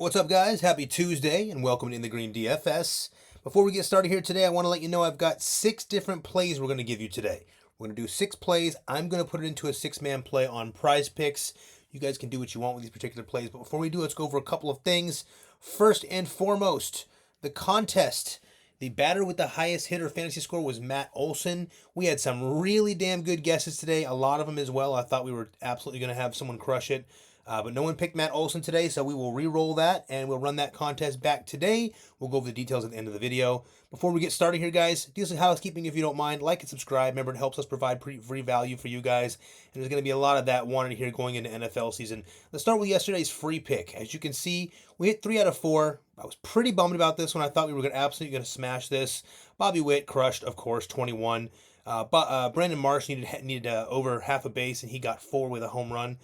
What's up, guys? Happy Tuesday and welcome to In the Green DFS. Before we get started here today, I want to let you know I've got 6 different plays we're going to give you today. We're going to do 6 plays. I'm going to put it into a 6-man play on Prizepicks. You guys can do what you want with these particular plays, but before we do, let's go over a couple of things. First and foremost, the contest. The batter with the highest hitter fantasy score was Matt Olson. We had some really damn good guesses today, a lot of them as well. I thought we were absolutely going to have someone crush it. But no one picked Matt Olson today, so we will re-roll that, and we'll run that contest back today. We'll go over the details at the end of the video. Before we get started here, guys, do some housekeeping if you don't mind. Like and subscribe. Remember, it helps us provide free value for you guys, and there's going to be a lot of that wanted here going into NFL season. Let's start with yesterday's free pick. As you can see, we hit 3 out of 4. I was pretty bummed about this one. I thought we were absolutely going to smash this. Bobby Witt crushed, of course, 21. But Brandon Marsh needed over half a base, and he got 4 with a home run.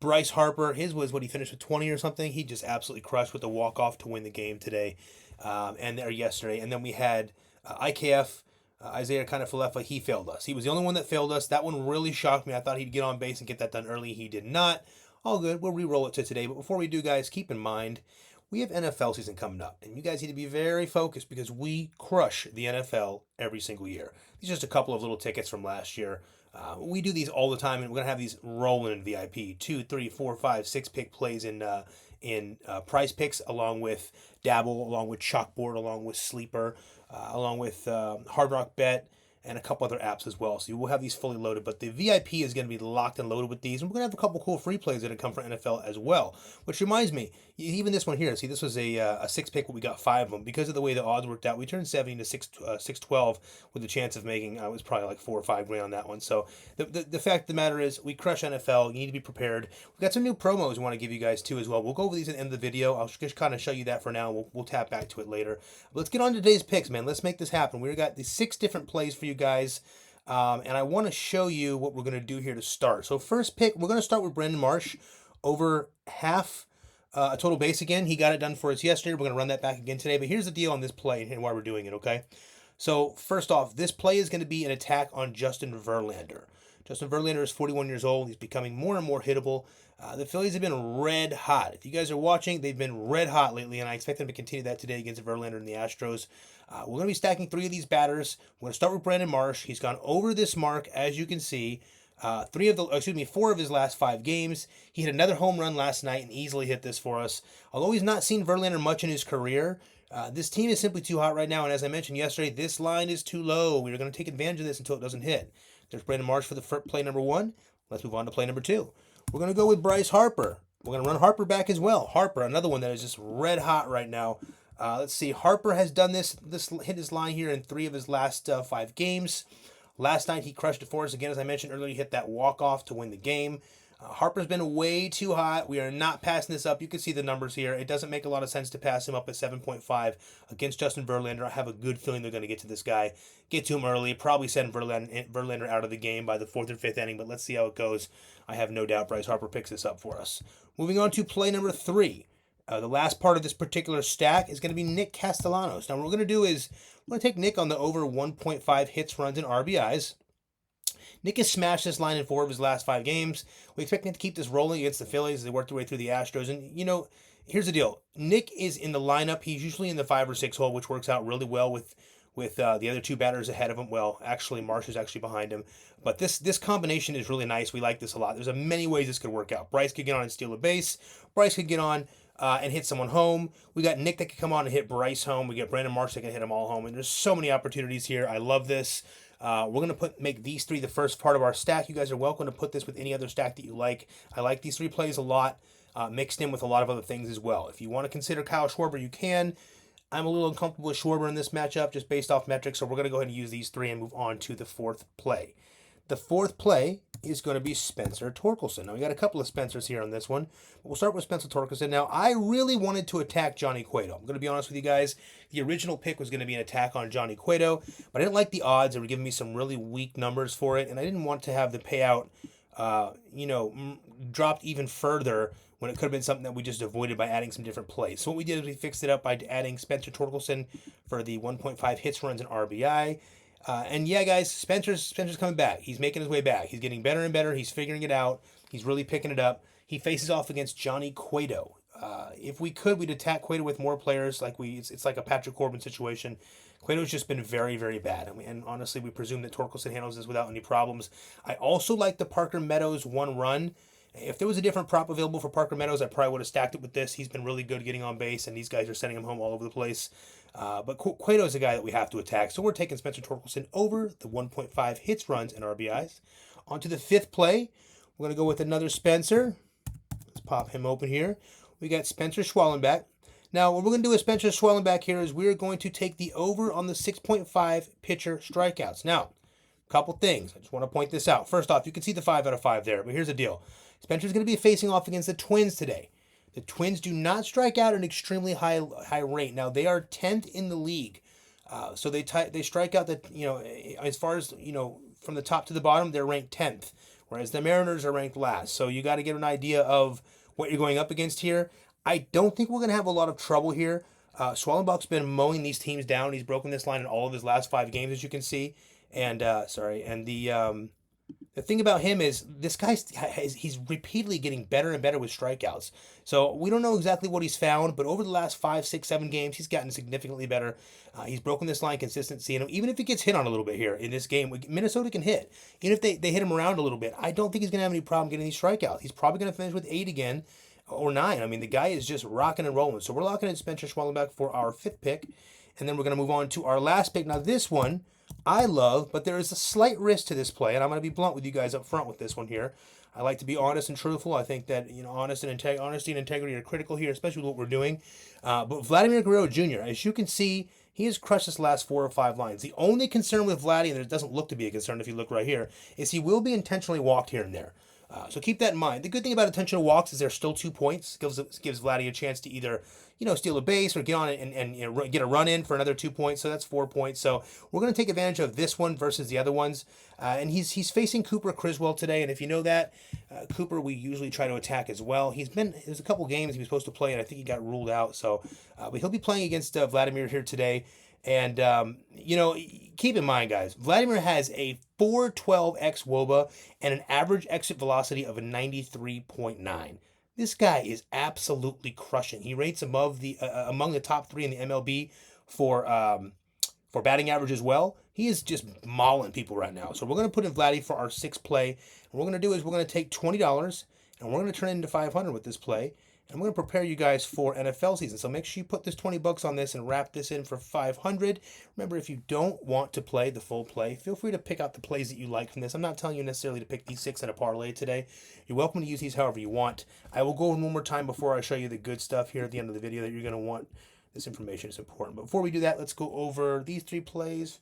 Bryce Harper, his was what he finished with 20 or something. He just absolutely crushed with the walk-off to win the game today or yesterday. And then we had IKF, Isaiah Falefa. He failed us. He was the only one that failed us. That one really shocked me. I thought he'd get on base and get that done early. He did not. All good. We'll re-roll it to today. But before we do, guys, keep in mind, we have NFL season coming up, and you guys need to be very focused because we crush the NFL every single year. These are just a couple of little tickets from last year. We do these all the time, and we're gonna have these rolling in VIP 2, 3, 4, 5, 6 pick plays in Prizepicks, along with Dabble, along with Chalkboard, along with Sleeper, along with Hard Rock Bet, and a couple other apps as well. So you will have these fully loaded, but the VIP is going to be locked and loaded with these. And we're going to have a couple cool free plays that come from NFL as well. Which reminds me, even this one here, see, this was a 6 pick, but we got 5 of them. Because of the way the odds worked out, we turned 70 to 612 with the chance of making, it was probably like 4 or 5 grand on that one. So the fact of the matter is, we crush NFL. You need to be prepared. We've got some new promos we want to give you guys too as well. We'll go over these at the end of the video. I'll just kind of show you that for now. We'll tap back to it later. But let's get on to today's picks, man. Let's make this happen. We've got these 6 different plays for you guys. And I want to show you what we're going to do here to start. So first pick, we're going to start with Brandon Marsh over half a total base again. He got it done for us yesterday. We're going to run that back again today. But here's the deal on this play and why we're doing it, okay? So first off, this play is going to be an attack on Justin Verlander. Justin Verlander is 41 years old. He's becoming more and more hittable. The Phillies have been red hot. If you guys are watching, they've been red hot lately, and I expect them to continue that today against Verlander and the Astros. We're going to be stacking 3 of these batters. We're going to start with Brandon Marsh. He's gone over this mark, as you can see. 4 of his last 5 games. He hit another home run last night and easily hit this for us. Although he's not seen Verlander much in his career, this team is simply too hot right now, and as I mentioned yesterday, this line is too low. We're going to take advantage of this until it doesn't hit. There's Brandon Marsh for the play number 1. Let's move on to play number 2. We're going to go with Bryce Harper. We're going to run Harper back as well. Harper, another one that is just red hot right now. Let's see. Harper has done this hit his line here in 3 of his last 5 games. Last night he crushed it for us again. As I mentioned earlier, he hit that walk-off to win the game. Harper's been way too hot. We are not passing this up. You can see the numbers here. It doesn't make a lot of sense to pass him up at 7.5 against Justin Verlander. I have a good feeling they're going to get to this guy. Get to him early. Probably send Verlander out of the game by the 4th or 5th inning, but let's see how it goes. I have no doubt Bryce Harper picks this up for us. Moving on to play number 3. The last part of this particular stack is going to be Nick Castellanos. Now, what we're going to do is we're going to take Nick on the over 1.5 hits, runs, and RBIs. Nick has smashed this line in 4 of his last 5 games. We expect him to keep this rolling against the Phillies as they work their way through the Astros. And, you know, here's the deal. Nick is in the lineup. He's usually in the 5 or 6 hole, which works out really well with the other 2 batters ahead of him. Well, actually, Marsh is actually behind him. But this combination is really nice. We like this a lot. There's many ways this could work out. Bryce could get on and steal a base. Bryce could get on and hit someone home. We got Nick that could come on and hit Bryce home. We got Brandon Marsh that can hit them all home. And there's so many opportunities here. I love this. We're going to make these 3 the first part of our stack. You guys are welcome to put this with any other stack that you like. I like these 3 plays a lot, mixed in with a lot of other things as well. If you want to consider Kyle Schwarber, you can. I'm a little uncomfortable with Schwarber in this matchup just based off metrics, so we're going to go ahead and use these 3 and move on to the 4th play. The 4th play is going to be Spencer Torkelson. Now, we got a couple of Spencers here on this one. We'll start with Spencer Torkelson. Now, I really wanted to attack Johnny Cueto. I'm going to be honest with you guys. The original pick was going to be an attack on Johnny Cueto, but I didn't like the odds. They were giving me some really weak numbers for it, and I didn't want to have the payout, dropped even further when it could have been something that we just avoided by adding some different plays. So what we did is we fixed it up by adding Spencer Torkelson for the 1.5 hits, runs, and RBI. And yeah, guys, Spencer's coming back. He's making his way back. He's getting better and better. He's figuring it out. He's really picking it up. He faces off against Johnny Cueto. If we could, we'd attack Cueto with more players. It's like a Patrick Corbin situation. Cueto's just been very, very bad. And honestly, we presume that Torkelson handles this without any problems. I also like the Parker Meadows one run. If there was a different prop available for Parker Meadows, I probably would have stacked it with this. He's been really good getting on base, and these guys are sending him home all over the place. But Cueto's a guy that we have to attack. So we're taking Spencer Torkelson over the 1.5 hits, runs, and RBIs. On to the fifth play. We're going to go with another Spencer. Let's pop him open here. We got Spencer Schwellenbach. Now, what we're going to do with Spencer Schwellenbach here is we're going to take the over on the 6.5 pitcher strikeouts. Now, a couple things. I just want to point this out. First off, you can see the 5 out of 5 there, but here's the deal. Spencer's going to be facing off against the Twins today. The Twins do not strike out at an extremely high rate. Now, they are 10th in the league. So they strike out as far as, from the top to the bottom, they're ranked 10th, whereas the Mariners are ranked last. So you got to get an idea of what you're going up against here. I don't think we're going to have a lot of trouble here. Schwellenbach's been mowing these teams down. He's broken this line in all of his last 5 games, as you can see. And the thing about him is this he's repeatedly getting better and better with strikeouts. So we don't know exactly what he's found, but over the last 5, 6, 7 games, he's gotten significantly better. He's broken this line consistency. And even if he gets hit on a little bit here in this game, Minnesota can hit. Even if they hit him around a little bit, I don't think he's going to have any problem getting these strikeouts. He's probably going to finish with 8 again or 9. I mean, the guy is just rocking and rolling. So we're locking in Spencer Schwellenbach for our 5th pick. And then we're going to move on to our last pick. Now, this one I love, but there is a slight risk to this play, and I'm going to be blunt with you guys up front with this one here. I like to be honest and truthful. I think that honesty and integrity are critical here, especially with what we're doing. But Vladimir Guerrero Jr., as you can see, he has crushed this last 4 or 5 lines. The only concern with Vladdy, and it doesn't look to be a concern if you look right here, is he will be intentionally walked here and there. So keep that in mind. The good thing about intentional walks is there's still 2 points. Gives Vladdy a chance to either steal a base or get on it and get a run in for another 2 points. So that's 4 points. So we're going to take advantage of this one versus the other ones. And he's facing Cooper Criswell today. And if you know that, Cooper we usually try to attack as well. There's a couple games he was supposed to play, and I think he got ruled out. So but he'll be playing against Vladimir here today. And, keep in mind, guys, Vladimir has a 412 xwOBA and an average exit velocity of a 93.9. This guy is absolutely crushing. He rates among the top 3 in the MLB for batting average as well. He is just mauling people right now. So we're going to put in Vladdy for our 6th play. And what we're going to do is we're going to take $20 and we're going to turn it into $500 with this play. I'm going to prepare you guys for NFL season. So make sure you put this $20 on this and wrap this in for $500. Remember, if you don't want to play the full play, feel free to pick out the plays that you like from this. I'm not telling you necessarily to pick these 6 in a parlay today. You're welcome to use these however you want. I will go one more time before I show you the good stuff here at the end of the video that you're going to want. This information is important. But before we do that, let's go over these 3 plays.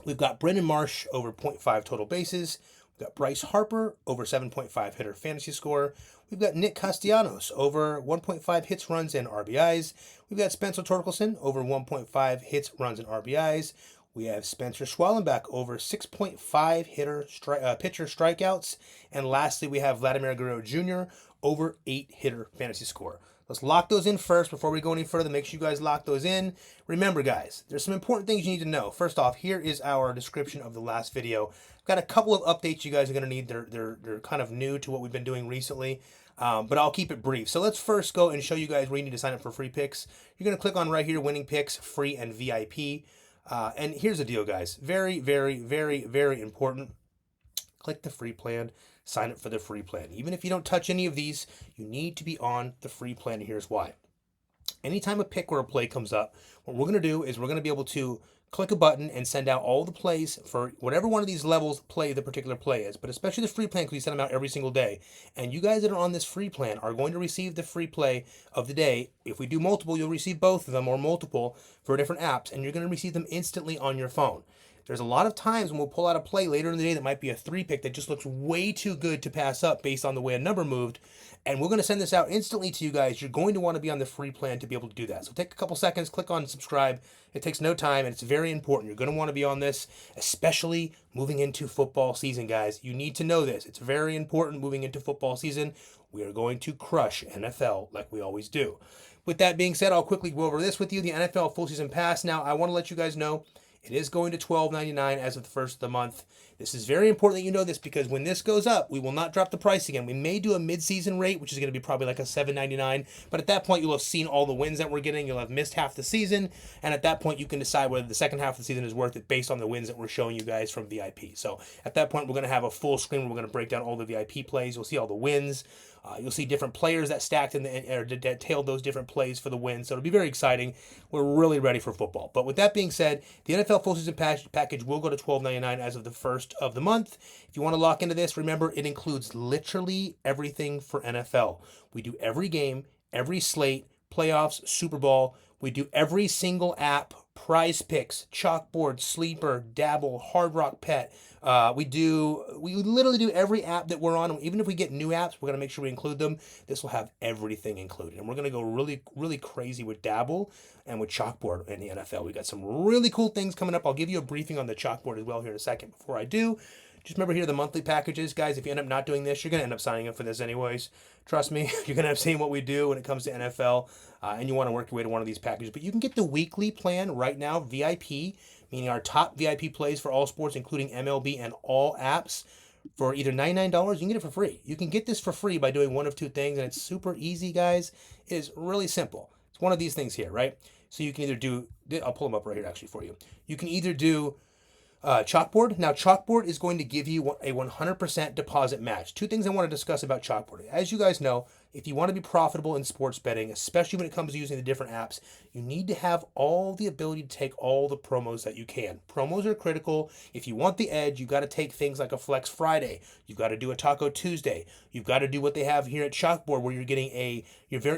We've got Brendan Marsh over 0.5 total bases. We've got Bryce Harper over 7.5 hitter fantasy score. We've got Nick Castellanos over 1.5 hits, runs, and RBIs. We've got Spencer Torkelson over 1.5 hits, runs, and RBIs. We have Spencer Schwellenbach over 6.5 pitcher strikeouts. And lastly, we have Vladimir Guerrero Jr. over 8 hitter fantasy score. Let's lock those in first before we go any further. Make sure you guys lock those in. Remember, guys, there's some important things you need to know. First off, here is our description of the last video. I've got a couple of updates you guys are going to need. They're kind of new to what we've been doing recently, but I'll keep it brief. So let's first go and show you guys where you need to sign up for free picks. You're going to click on right here, winning picks, free and VIP. And here's the deal, guys. Very, very, very, very important. Click the free plan. Sign up for the free plan. Even if you don't touch any of these, you need to be on the free plan. And here's why. Anytime a pick or a play comes up, what we're going to do is we're going to be able to click a button and send out all the plays for whatever one of these levels play the particular play is. But especially the free plan, because we send them out every single day. And you guys that are on this free plan are going to receive the free play of the day. If we do multiple, you'll receive both of them or multiple for different apps. And you're going to receive them instantly on your phone. There's a lot of times when we'll pull out a play later in the day that might be a 3 pick that just looks way too good to pass up based on the way a number moved. And we're going to send this out instantly to you guys. You're going to want to be on the free plan to be able to do that. So take a couple seconds, click on subscribe. It takes no time, and it's very important. You're going to want to be on this, especially moving into football season, guys. You need to know this. It's very important moving into football season. We are going to crush NFL like we always do. With that being said, I'll quickly go over this with you. The NFL full season pass. Now, I want to let you guys know it is going to $12.99 as of the first of the month. This is very important that you know this, because when this goes up, we will not drop the price again. We may do a mid-season rate, which is going to be probably like a $7.99, but at that point, you'll have seen all the wins that we're getting. You'll have missed half the season, and at that point, you can decide whether the second half of the season is worth it based on the wins that we're showing you guys from VIP. So at that point, we're going to have a full screen where we're going to break down all the VIP plays. You'll see all the wins. You'll see different players that stacked or that tailed those different plays for the win. So it'll be very exciting. We're really ready for football. But with that being said, the NFL full season package will go to $12.99 as of the first of the month. If you want to lock into this, remember it includes literally everything for NFL. We do every game, every slate, playoffs, Super Bowl. We do every single app, Prizepicks, Chalkboard, Sleeper, Dabble, Hard Rock Pet. We literally do every app that we're on. Even if we get new apps, we're going to make sure we include them. This will have everything included. And we're going to go really, really crazy with Dabble and with Chalkboard in the NFL. We got some really cool things coming up. I'll give you a briefing on the Chalkboard as well here in a second. Before I do, just remember here the monthly packages. Guys, if you end up not doing this, you're going to end up signing up for this anyways. Trust me, you're going to have seen what we do when it comes to NFL, and you want to work your way to one of these packages. But you can get the weekly plan right now, VIP, meaning our top VIP plays for all sports, including MLB and all apps, for either $99. You can get it for free. You can get this for free by doing one of two things, and it's super easy, guys. It is really simple. It's one of these things here, right? So you can either do, I'll pull them up right here actually for you. You can either do Chalkboard. Now, Chalkboard is going to give you a 100% deposit match. Two things I want to discuss about Chalkboard. As you guys know, if you want to be profitable in sports betting, especially when it comes to using the different apps, you need to have all the ability to take all the promos that you can. Promos are critical. If you want the edge, you've got to take things like a Flex Friday. You've got to do a Taco Tuesday. You've got to do what they have here at Chalkboard, where you're getting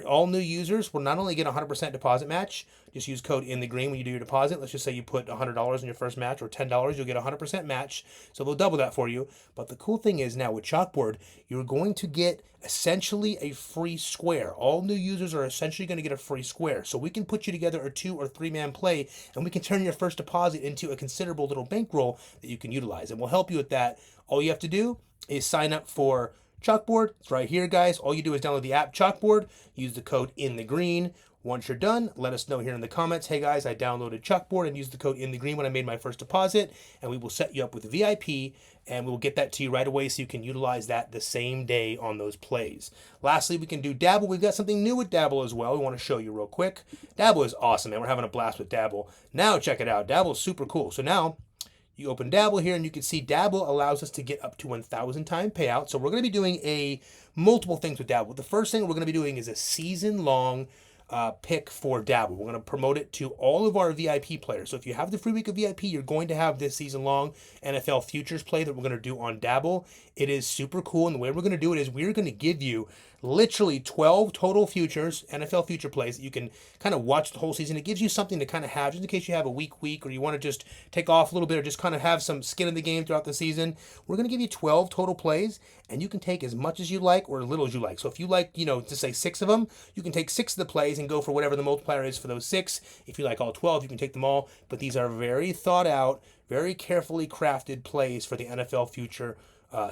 all new users will not only get a 100% deposit match, just use code INTHEGREEN when you do your deposit. Let's just say you put $100 in your first match or $10, you'll get a 100% match. So they'll double that for you. But the cool thing is now with Chalkboard, you're going to get essentially a free square. All new users are essentially going to get a free square. So we can put you together a 2 or 3 man play, and we can turn your first deposit into a considerable little bankroll that you can utilize. And we'll help you with that. All you have to do is sign up for Chalkboard. It's right here, guys. All you do is download the app Chalkboard, use the code INTHEGREEN. Once you're done, let us know here in the comments, hey guys, I downloaded Chalkboard and used the code INTHEGREEN when I made my first deposit, and we will set you up with VIP, and we will get that to you right away so you can utilize that the same day on those plays. Lastly, we can do Dabble. We've got something new with Dabble as well we want to show you real quick. Dabble is awesome, man. We're having a blast with Dabble. Now check it out. Dabble is super cool. So now you open Dabble here, and you can see Dabble allows us to get up to 1,000 time payout. So we're going to be doing multiple things with Dabble. The first thing we're going to be doing is a season-long pick for Dabble. We're going to promote it to all of our VIP players. So if you have the free week of VIP, you're going to have this season-long NFL futures play that we're going to do on Dabble. It is super cool, and the way we're going to do it is we're going to give you literally 12 total futures, NFL future plays that you can kind of watch the whole season. It gives you something to kind of have just in case you have a weak week or you want to just take off a little bit or just kind of have some skin in the game throughout the season. We're going to give you 12 total plays, and you can take as much as you like or as little as you like. So if you like, to say 6 of them, you can take 6 of the plays and go for whatever the multiplier is for those 6. If you like all 12, you can take them all. But these are very thought out, very carefully crafted plays for the NFL future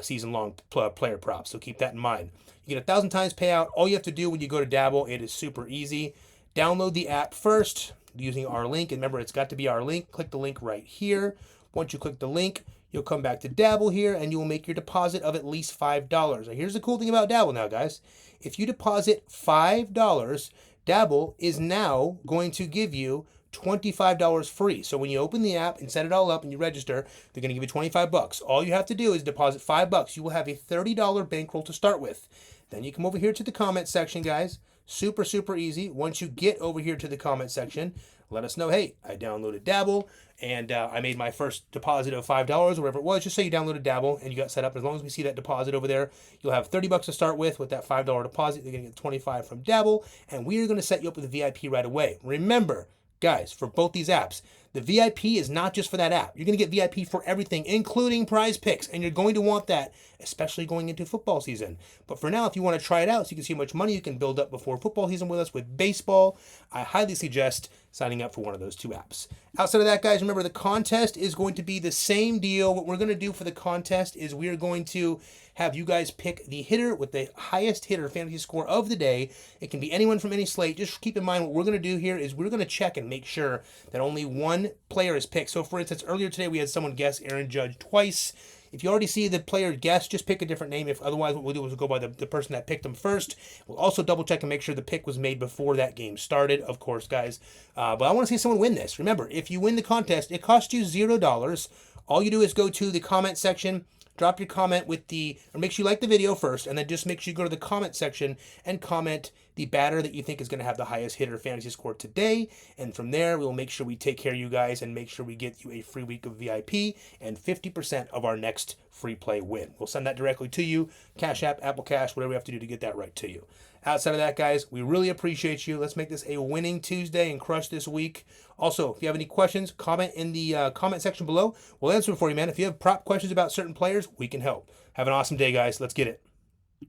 season-long player props. So keep that in mind. You get 1,000 times payout. All you have to do when you go to Dabble, it is super easy. Download the app first using our link. And remember, it's got to be our link. Click the link right here. Once you click the link, you'll come back to Dabble here, and you will make your deposit of at least $5. Now, here's the cool thing about Dabble now, guys. If you deposit $5, Dabble is now going to give you $25 free. So when you open the app and set it all up and you register, they're going to give you $25. All you have to do is deposit $5. You will have a $30 bankroll to start with. Then you come over here to the comment section, guys. Super, super easy. Once you get over here to the comment section, let us know, hey, I downloaded Dabble, and I made my first deposit of $5 or whatever it was. Just say you downloaded Dabble and you got set up. As long as we see that deposit over there, you'll have $30 to start with that $5 deposit. You're going to get $25 from Dabble, and we are going to set you up with a VIP right away. Remember, guys, for both these apps, the VIP is not just for that app. You're going to get VIP for everything, including Prizepicks, and you're going to want that, especially going into football season. But for now, if you want to try it out so you can see how much money you can build up before football season with us with baseball, I highly suggest signing up for one of those 2 apps. Outside of that, guys, remember the contest is going to be the same deal. What we're going to do for the contest is we're going to have you guys pick the hitter with the highest hitter fantasy score of the day. It can be anyone from any slate. Just keep in mind what we're going to do here is we're going to check and make sure that only one player is picked. So, for instance, earlier today we had someone guess Aaron Judge twice. If you already see the player guess, just pick a different name. If otherwise, what we'll do is we'll go by the person that picked them first. We'll also double check and make sure the pick was made before that game started, of course, guys. But I want to see someone win this. Remember, if you win the contest, it costs you $0. All you do is go to the comment section, drop your comment with or make sure you like the video first, and then just make sure you go to the comment section and comment the batter that you think is going to have the highest hitter fantasy score today. And from there, we will make sure we take care of you guys and make sure we get you a free week of VIP and 50% of our next free play win. We'll send that directly to you, Cash App, Apple Cash, whatever we have to do to get that right to you. Outside of that, guys, we really appreciate you. Let's make this a winning Tuesday and crush this week. Also, if you have any questions, comment in the comment section below. We'll answer them for you, man. If you have prop questions about certain players, we can help. Have an awesome day, guys. Let's get it.